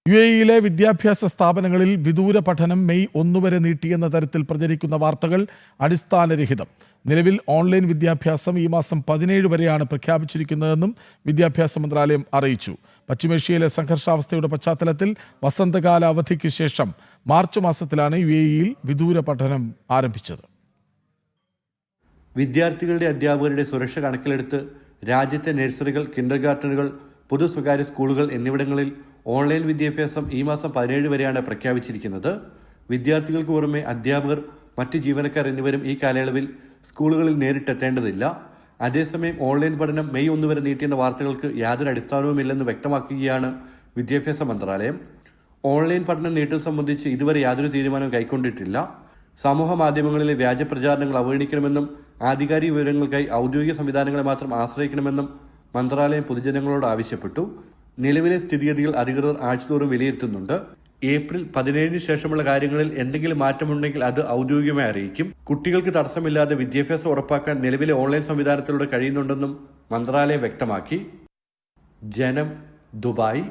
യുഎഇയിലെ വിദ്യാഭ്യാസ സ്ഥാപനങ്ങളിൽ വിദൂര പഠനം മെയ് 1 വരെ നീട്ടിയെന്ന തരത്തിൽ പ്രചരിക്കുന്ന വാർത്തകൾ അടിസ്ഥാനരഹിതം. നിലവിൽ ഓൺലൈൻ വിദ്യാഭ്യാസം ഈ മാസം 17 വരെയാണ് പ്രഖ്യാപിച്ചിരിക്കുന്നതെന്നും വിദ്യാഭ്യാസ മന്ത്രാലയം അറിയിച്ചു. പശ്ചിമേഷ്യയിലെ സംഘർഷാവസ്ഥയുടെ പശ്ചാത്തലത്തിൽ വസന്തകാല അവധിക്ക് ശേഷം മാർച്ച് മാസത്തിലാണ് യുഎഇയിൽ വിദൂര പഠനം ആരംഭിച്ചത്. വിദ്യാർത്ഥികളുടെ അധ്യാപകരുടെ സുരക്ഷ കണക്കിലെടുത്ത് രാജ്യത്തെ നഴ്സറികൾ, കിൻഡർഗാർട്ടനുകൾ, പൊതു സ്വകാര്യ സ്കൂളുകൾ എന്നിവിടങ്ങളിൽ ഓൺലൈൻ വിദ്യാഭ്യാസം ഈ മാസം 17 വരെയാണ് പ്രഖ്യാപിച്ചിരിക്കുന്നത്. വിദ്യാർത്ഥികൾക്ക് പുറമെ അധ്യാപകർ, മറ്റ് ജീവനക്കാർ എന്നിവരും ഈ കാലയളവിൽ സ്കൂളുകളിൽ നേരിട്ടെത്തേണ്ടതില്ല. അതേസമയം ഓൺലൈൻ പഠനം മെയ് 1 വരെ നീട്ടിയെന്ന വാർത്തകൾക്ക് യാതൊരു അടിസ്ഥാനവുമില്ലെന്ന് വ്യക്തമാക്കുകയാണ് വിദ്യാഭ്യാസ മന്ത്രാലയം. ഓൺലൈൻ പഠനം നീട്ടുന്നത് സംബന്ധിച്ച് ഇതുവരെ യാതൊരു തീരുമാനവും കൈക്കൊണ്ടിട്ടില്ല. സമൂഹ മാധ്യമങ്ങളിലെ വ്യാജ പ്രചാരണങ്ങൾ അവഗണിക്കണമെന്നും ആധികാരിക വിവരങ്ങൾക്കായി ഔദ്യോഗിക സംവിധാനങ്ങളെ മാത്രം ആശ്രയിക്കണമെന്നും മന്ത്രാലയം പൊതുജനങ്ങളോട് ആവശ്യപ്പെട്ടു. നിലവിലെ സ്ഥിതിഗതികൾ അധികൃതർ ആഴ്ചതോറും വിലയിരുത്തുന്നുണ്ട്. ഏപ്രിൽ 17 ശേഷമുള്ള കാര്യങ്ങളിൽ എന്തെങ്കിലും മാറ്റമുണ്ടെങ്കിൽ അത് ഔദ്യോഗികമായി അറിയിക്കും. കുട്ടികൾക്ക് തടസ്സമില്ലാതെ വിദ്യാഭ്യാസം ഉറപ്പാക്കാൻ നിലവിലെ ഓൺലൈൻ സംവിധാനത്തിലൂടെ കഴിയുന്നുണ്ടെന്നും മന്ത്രാലയം വ്യക്തമാക്കി. ജനം, ദുബായ്.